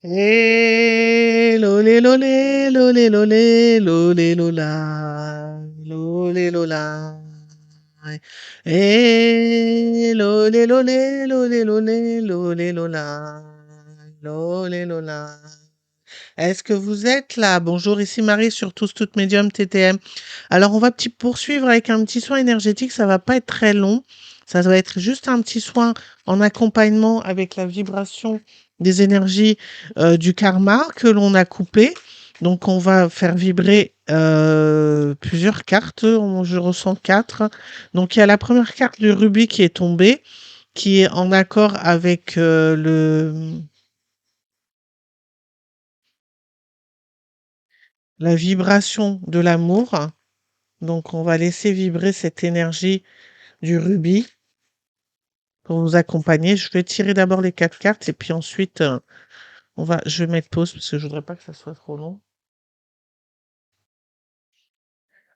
Lolé, lolé, lolé, lolé, lolé, lola, lolé, lola. Lolé, lolé, lolé, lolé, lolé, lola, lolé, lola. Est-ce que vous êtes là? Bonjour, ici Marie sur Tous Toutes Médium TTM. Alors, on va poursuivre avec un petit soin énergétique. Ça va pas être très long. Ça va être juste un petit soin en accompagnement avec la vibration des énergies du karma que l'on a coupé. Donc, on va faire vibrer plusieurs cartes. Je ressens quatre. Donc, il y a la première carte du rubis qui est tombée, qui est en accord avec la vibration de l'amour. Donc, on va laisser vibrer cette énergie du rubis pour vous accompagner. Je vais tirer d'abord les quatre cartes et puis ensuite, je vais mettre pause parce que je voudrais pas que ça soit trop long.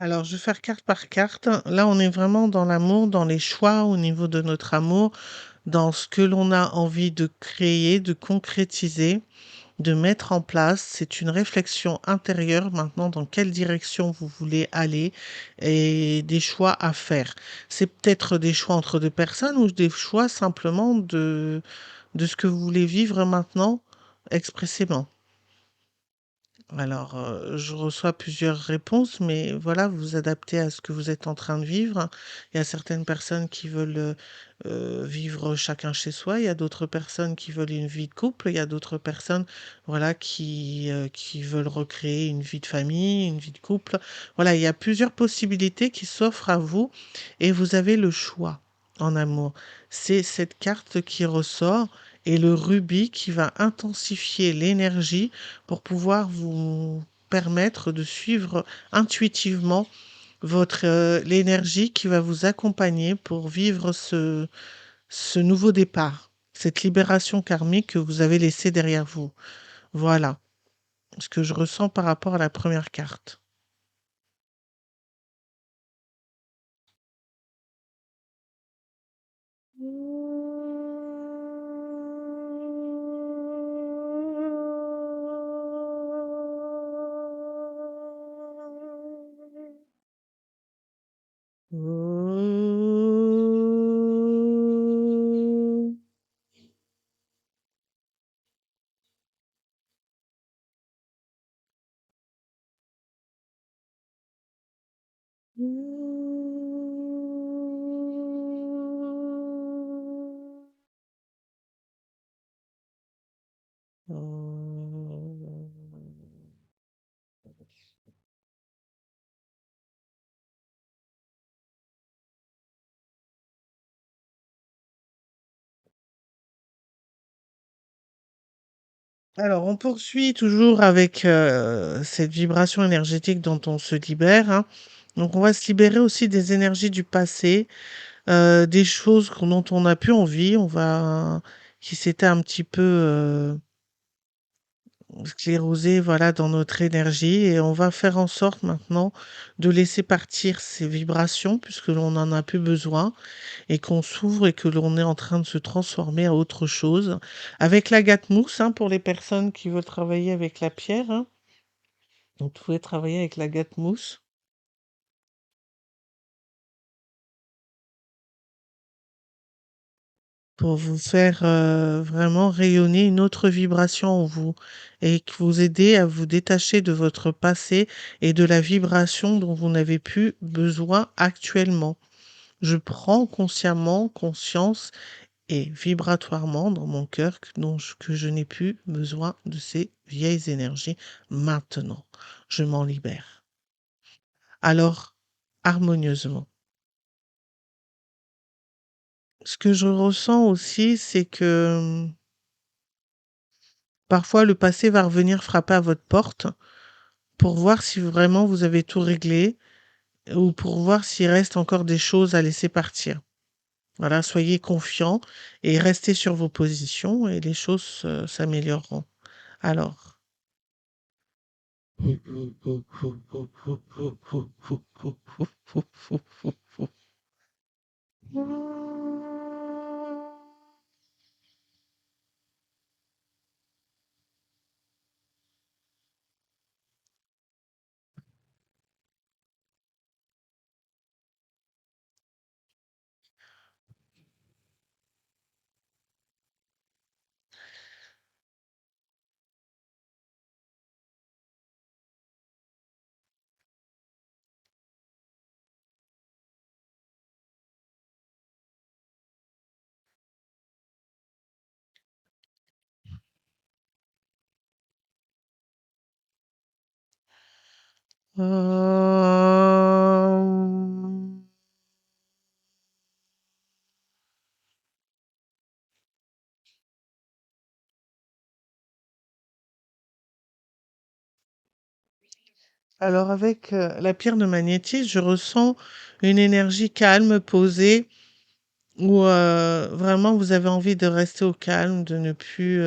Alors, je vais faire carte par carte. Là, on est vraiment dans l'amour, dans les choix au niveau de notre amour, dans ce que l'on a envie de créer, de concrétiser, de mettre en place. C'est une réflexion intérieure maintenant dans quelle direction vous voulez aller et des choix à faire. C'est peut-être des choix entre deux personnes ou des choix simplement de ce que vous voulez vivre maintenant expressément. Alors, je reçois plusieurs réponses, mais voilà, vous vous adaptez à ce que vous êtes en train de vivre. Il y a certaines personnes qui veulent vivre chacun chez soi. Il y a d'autres personnes qui veulent une vie de couple. Il y a d'autres personnes, voilà, qui veulent recréer une vie de famille, une vie de couple. Voilà, il y a plusieurs possibilités qui s'offrent à vous et vous avez le choix en amour. C'est cette carte qui ressort et le rubis qui va intensifier l'énergie pour pouvoir vous permettre de suivre intuitivement l'énergie qui va vous accompagner pour vivre ce nouveau départ, cette libération karmique que vous avez laissée derrière vous. Voilà ce que je ressens par rapport à la première carte. Alors, on poursuit toujours avec cette vibration énergétique dont on se libère, hein. Donc, on va se libérer aussi des énergies du passé, des choses dont on n'a plus envie, qui s'étaient un petit peu sclérosées, voilà, dans notre énergie, et on va faire en sorte maintenant de laisser partir ces vibrations puisque l'on n'en a plus besoin et qu'on s'ouvre et que l'on est en train de se transformer à autre chose. Avec l'agate mousse, hein, pour les personnes qui veulent travailler avec la pierre, hein, vous pouvez travailler avec l'agate mousse pour vous faire vraiment rayonner une autre vibration en vous et que vous aider à vous détacher de votre passé et de la vibration dont vous n'avez plus besoin actuellement. Je prends consciemment conscience et vibratoirement dans mon cœur que je n'ai plus besoin de ces vieilles énergies maintenant. Je m'en libère. Alors, harmonieusement. Ce que je ressens aussi, c'est que parfois le passé va revenir frapper à votre porte pour voir si vraiment vous avez tout réglé ou pour voir s'il reste encore des choses à laisser partir. Voilà, soyez confiants et restez sur vos positions et les choses s'amélioreront. Alors. Hem, alors avec, la pierre de magnétisme, je ressens une énergie calme, posée, où, vraiment vous avez envie de rester au calme, de ne plus,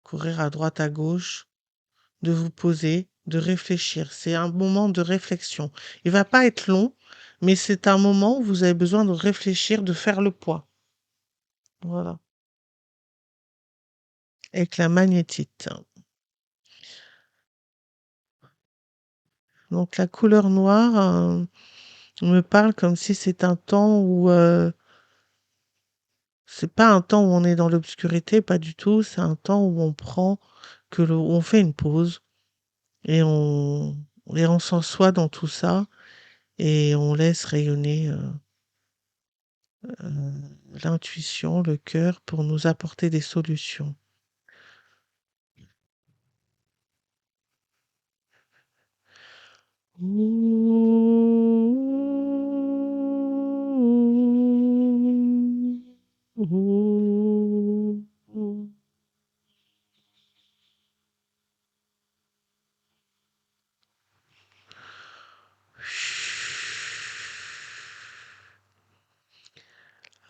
courir à droite, à gauche, de vous poser, de réfléchir. C'est un moment de réflexion. Il va pas être long, mais c'est un moment où vous avez besoin de réfléchir, de faire le point. Voilà, avec la magnétite. Donc la couleur noire, me parle comme si c'est un temps où, c'est pas un temps où on est dans l'obscurité, pas du tout, c'est un temps où on prend on fait une pause et on s'assoit dans tout ça et on laisse rayonner, l'intuition, le cœur pour nous apporter des solutions.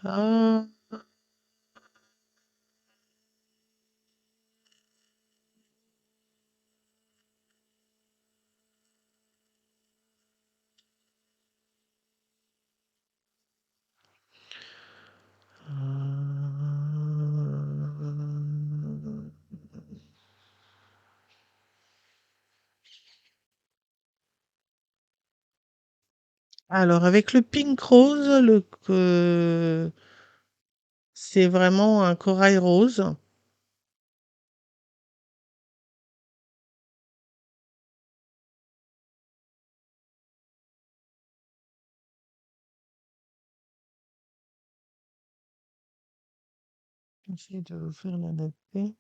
Ah. Alors avec le pink rose, c'est vraiment un corail rose. J'essaie de l'ouvrir, l'adapter.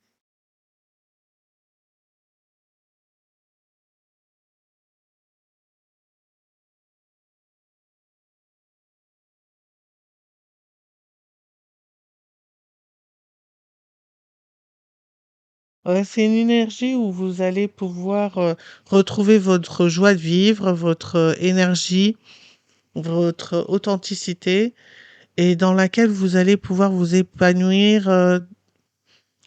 Ouais, c'est une énergie où vous allez pouvoir, retrouver votre joie de vivre, votre, énergie, votre authenticité et dans laquelle vous allez pouvoir vous épanouir,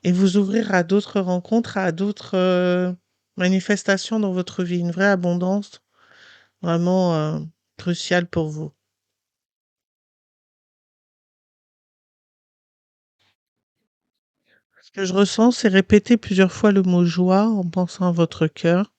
et vous ouvrir à d'autres rencontres, à d'autres, manifestations dans votre vie. Une vraie abondance vraiment, cruciale pour vous. Ce que je ressens, c'est répéter plusieurs fois le mot joie en pensant à votre cœur.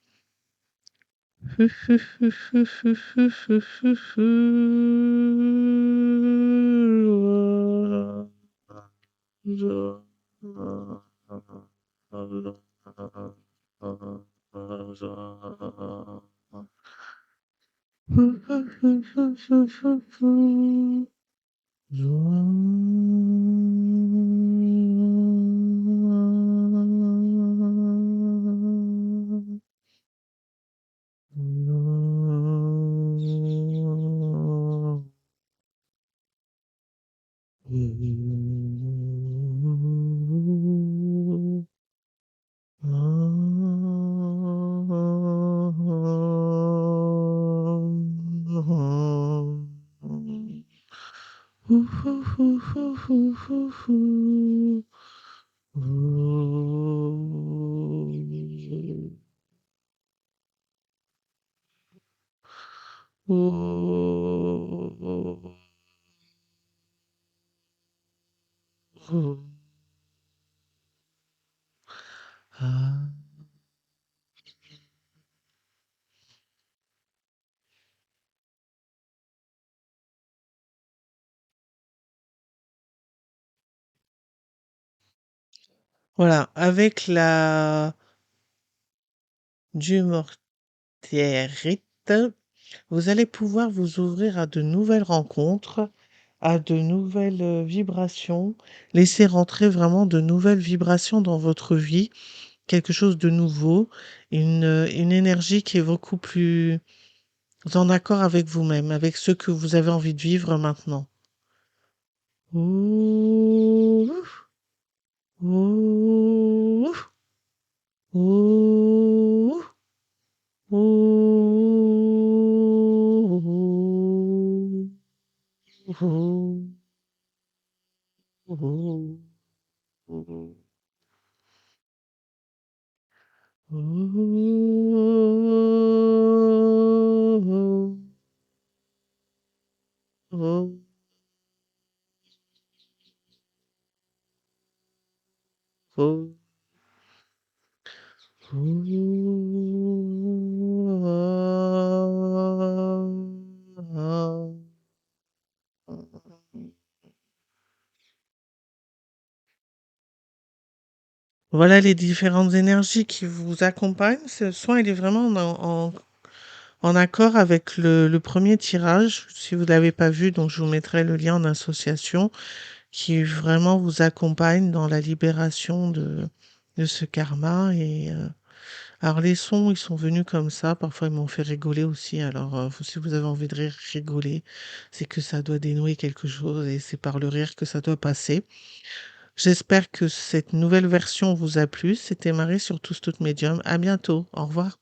Voilà, avec la dumortierite, vous allez pouvoir vous ouvrir à de nouvelles rencontres, à de nouvelles, vibrations, laisser rentrer vraiment de nouvelles vibrations dans votre vie quelque chose de nouveau, une énergie qui est beaucoup plus en accord avec vous-même, avec ce que vous avez envie de vivre maintenant. Ouh, ouh, ouh, ouh, ouh, ouh, ouh. Voilà les différentes énergies qui vous accompagnent. Ce soin, il est vraiment en accord avec le premier tirage. Si vous ne l'avez pas vu, donc je vous mettrai le lien en association qui vraiment vous accompagne dans la libération de ce karma. Alors les sons, ils sont venus comme ça. Parfois, ils m'ont fait rigoler aussi. Alors, si vous avez envie de rire, rigoler, c'est que ça doit dénouer quelque chose et c'est par le rire que ça doit passer. J'espère que cette nouvelle version vous a plu. C'était Marie sur Tous Toutes Médium. À bientôt. Au revoir.